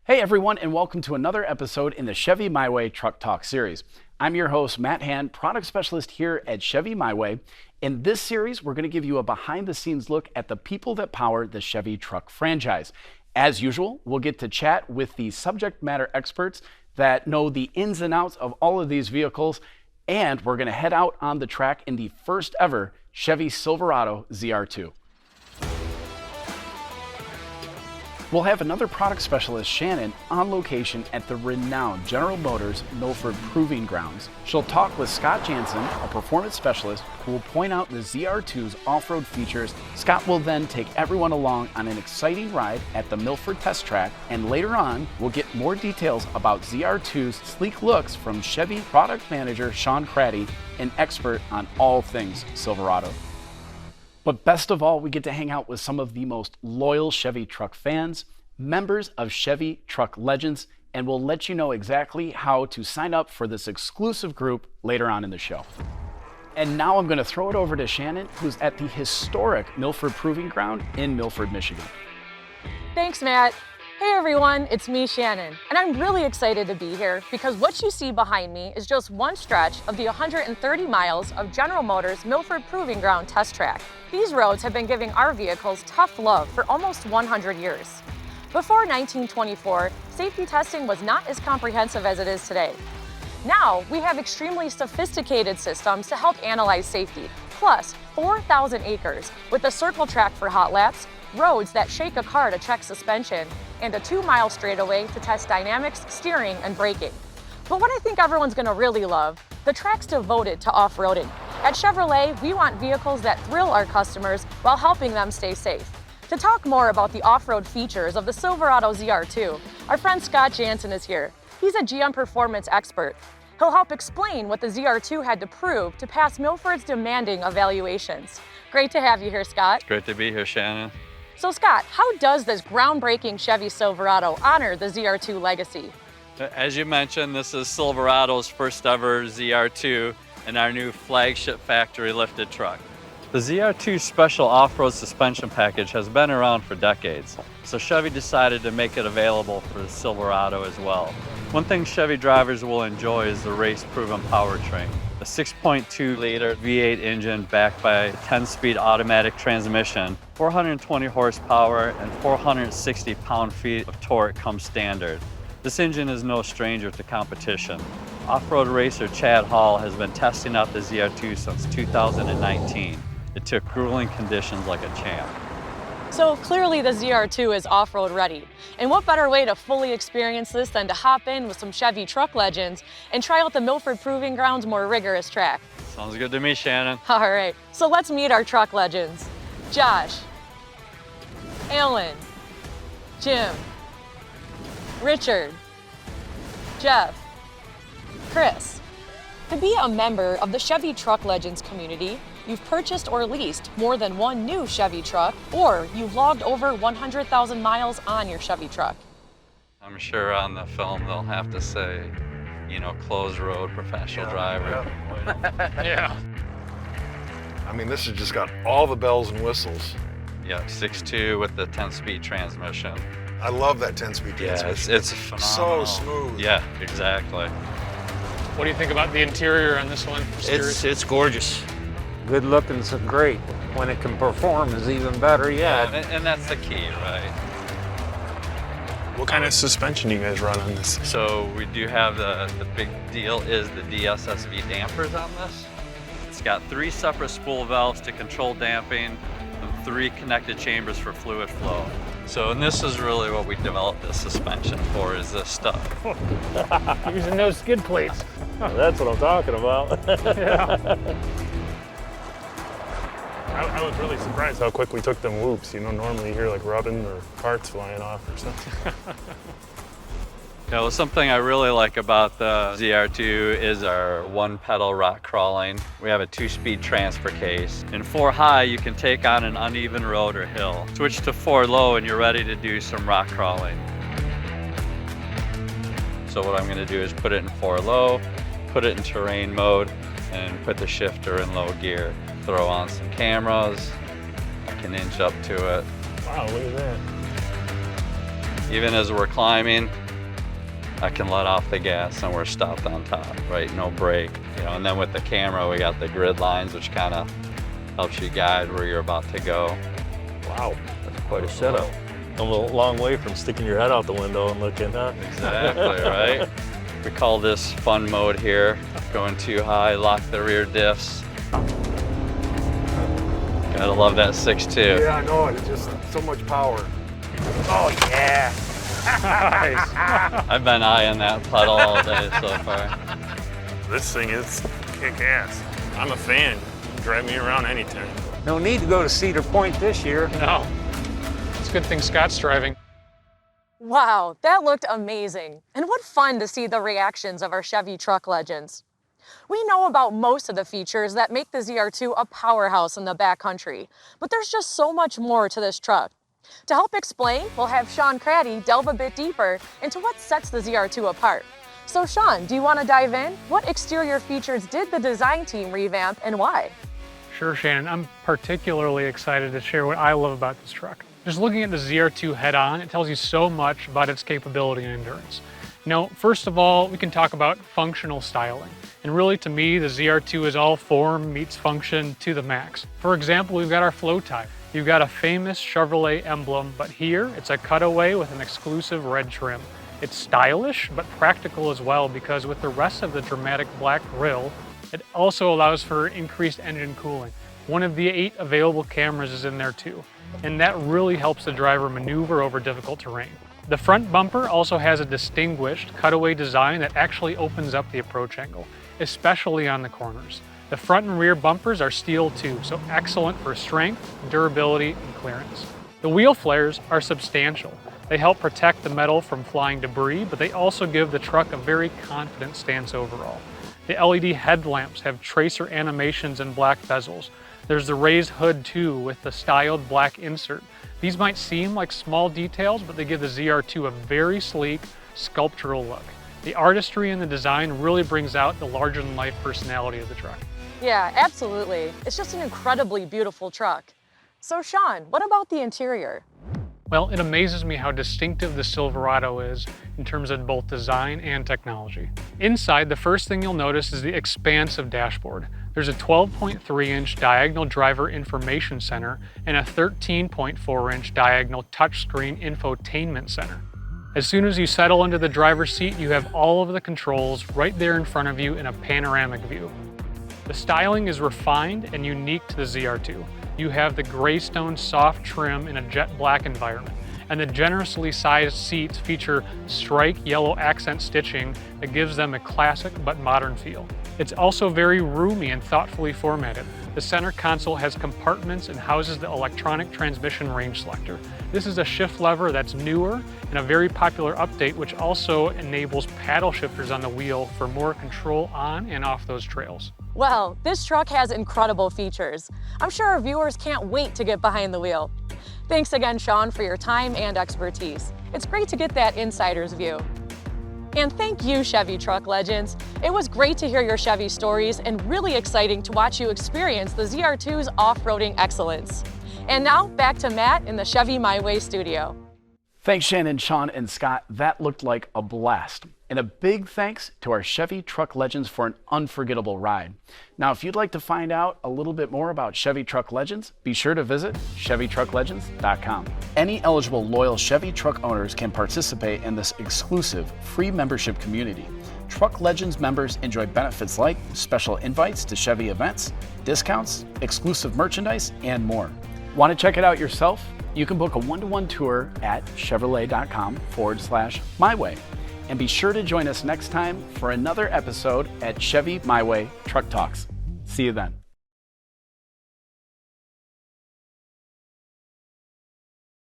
Hey everyone, and welcome to another episode in the Chevy My Way Truck Talk series. I'm your host, Matt Hand, product specialist here at Chevy My Way. In this series, we're going to give you a behind-the-scenes look at the people that power the Chevy truck franchise. As usual, we'll get to chat with the subject matter experts that know the ins and outs of all of these vehicles, and we're going to head out on the track in the first ever Chevy Silverado ZR2. We'll have another product specialist, Shannon, on location at the renowned General Motors Milford Proving Grounds. She'll talk with Scott Jansen, a performance specialist, who will point out the ZR2's off-road features. Scott will then take everyone along on an exciting ride at the Milford Test Track, and later on, we'll get more details about ZR2's sleek looks from Chevy product manager Sean Craddy, an expert on all things Silverado. But best of all, we get to hang out with some of the most loyal Chevy truck fans, members of Chevy Truck Legends, and we'll let you know exactly how to sign up for this exclusive group later on in the show. And now I'm going to throw it over to Shannon, who's at the historic Milford Proving Ground in Milford, Michigan. Thanks, Matt. Hey everyone, it's me, Shannon, and I'm really excited to be here because what you see behind me is just one stretch of the 130 miles of General Motors Milford Proving Ground test track. These roads have been giving our vehicles tough love for almost 100 years. Before 1924, safety testing was not as comprehensive as it is today. Now, we have extremely sophisticated systems to help analyze safety, plus 4,000 acres with a circle track for hot laps, roads that shake a car to check suspension, and a 2-mile straightaway to test dynamics, steering, and braking. But what I think everyone's gonna really love, the track's devoted to off-roading. At Chevrolet, we want vehicles that thrill our customers while helping them stay safe. To talk more about the off-road features of the Silverado ZR2, our friend Scott Jansen is here. He's a GM performance expert. He'll help explain what the ZR2 had to prove to pass Milford's demanding evaluations. Great to have you here, Scott. Great to be here, Shannon. So Scott, how does this groundbreaking Chevy Silverado honor the ZR2 legacy? As you mentioned, this is Silverado's first ever ZR2 and our new flagship factory lifted truck. The ZR2 special off-road suspension package has been around for decades, so Chevy decided to make it available for the Silverado as well. One thing Chevy drivers will enjoy is the race-proven powertrain. A 6.2-liter V8 engine backed by a 10-speed automatic transmission, 420 horsepower and 460 pound-feet of torque come standard. This engine is no stranger to competition. Off-road racer Chad Hall has been testing out the ZR2 since 2019. It took grueling conditions like a champ. So clearly the ZR2 is off-road ready. And what better way to fully experience this than to hop in with some Chevy truck legends and try out the Milford Proving Ground's more rigorous track. Sounds good to me, Shannon. All right, so let's meet our truck legends. Josh, Alan, Jim, Richard, Jeff, Chris. To be a member of the Chevy Truck Legends community, you've purchased or leased more than one new Chevy truck, or you've logged over 100,000 miles on your Chevy truck. I'm sure on the film they'll have to say, you know, closed road professional driver. Yeah. I mean, this has just got all the bells and whistles. Yeah, 6.2 with the 10-speed transmission. I love that 10-speed transmission. Yeah, it's phenomenal. So smooth. Yeah, exactly. What do you think about the interior on this one? It's gorgeous. Good looking, so great. When it can perform is even better yet. And that's the key, right? What kind of suspension do you guys run on this? So we do have the big deal is the DSSV dampers on this. It's got 3 separate spool valves to control damping and 3 connected chambers for fluid flow. So, and this is really what we developed this suspension for, is this stuff. Using those skid plates. That's what I'm talking about. Yeah. I was really surprised how quick we took them whoops. You know, normally you hear like rubbing or parts flying off or something. Yeah, well, something I really like about the ZR2 is our 1-pedal rock crawling. We have a 2-speed transfer case. In 4 high, you can take on an uneven road or hill. Switch to 4 low and you're ready to do some rock crawling. So what I'm gonna do is put it in 4 low, put it in terrain mode, and put the shifter in low gear. Throw on some cameras, I can inch up to it. Wow, look at that. Even as we're climbing, I can let off the gas and we're stopped on top, right? No brake, you know. And then with the camera, we got the grid lines, which kind of helps you guide where you're about to go. Wow. That's quite a setup. A little long way from sticking your head out the window and looking, huh? Exactly, right? We call this fun mode here. Going too high, lock the rear diffs. Gotta love that 6.2. Yeah, I know it. It's just so much power. Oh, yeah. Nice. I've been eyeing that pedal all day so far. This thing is kick-ass. I'm a fan. Drive me around anytime. No need to go to Cedar Point this year. No. It's a good thing Scott's driving. Wow, that looked amazing. And what fun to see the reactions of our Chevy truck legends. We know about most of the features that make the ZR2 a powerhouse in the backcountry, but there's just so much more to this truck. To help explain, we'll have Sean Craddy delve a bit deeper into what sets the ZR2 apart. So Sean, do you want to dive in? What exterior features did the design team revamp and why? Sure, Shannon. I'm particularly excited to share what I love about this truck. Just looking at the ZR2 head-on, it tells you so much about its capability and endurance. You know, first of all, we can talk about functional styling. And really, to me, the ZR2 is all form meets function to the max. For example, we've got our flow tie. You've got a famous Chevrolet emblem, but here it's a cutaway with an exclusive red trim. It's stylish, but practical as well, because with the rest of the dramatic black grille, it also allows for increased engine cooling. One of the 8 available cameras is in there too, and that really helps the driver maneuver over difficult terrain. The front bumper also has a distinguished cutaway design that actually opens up the approach angle, especially on the corners. The front and rear bumpers are steel too, so excellent for strength, durability, and clearance. The wheel flares are substantial. They help protect the metal from flying debris, but they also give the truck a very confident stance overall. The LED headlamps have tracer animations and black bezels. There's the raised hood too, with the styled black insert. These might seem like small details, but they give the ZR2 a very sleek, sculptural look. The artistry in the design really brings out the larger-than-life personality of the truck. Yeah, absolutely. It's just an incredibly beautiful truck. So Sean, what about the interior? Well, it amazes me how distinctive the Silverado is in terms of both design and technology. Inside, the first thing you'll notice is the expansive dashboard. There's a 12.3-inch diagonal driver information center and a 13.4-inch diagonal touchscreen infotainment center. As soon as you settle into the driver's seat, you have all of the controls right there in front of you in a panoramic view. The styling is refined and unique to the ZR2. You have the Greystone soft trim in a jet black environment, and the generously sized seats feature strike yellow accent stitching that gives them a classic but modern feel. It's also very roomy and thoughtfully formatted. The center console has compartments and houses the electronic transmission range selector. This is a shift lever that's newer and a very popular update, which also enables paddle shifters on the wheel for more control on and off those trails. Well, this truck has incredible features. I'm sure our viewers can't wait to get behind the wheel. Thanks again, Sean, for your time and expertise. It's great to get that insider's view. And thank you, Chevy truck legends. It was great to hear your Chevy stories and really exciting to watch you experience the ZR2's off-roading excellence. And now back to Matt in the Chevy My Way studio. Thanks, Shannon, Sean, and Scott. That looked like a blast. And a big thanks to our Chevy truck legends for an unforgettable ride. Now, if you'd like to find out a little bit more about Chevy truck legends, be sure to visit ChevyTruckLegends.com. Any eligible loyal Chevy truck owners can participate in this exclusive free membership community. Truck Legends members enjoy benefits like special invites to Chevy events, discounts, exclusive merchandise, and more. Want to check it out yourself? You can book a one-to-one tour at Chevrolet.com/MyWay. And be sure to join us next time for another episode at Chevy My Way Truck Talks. See you then.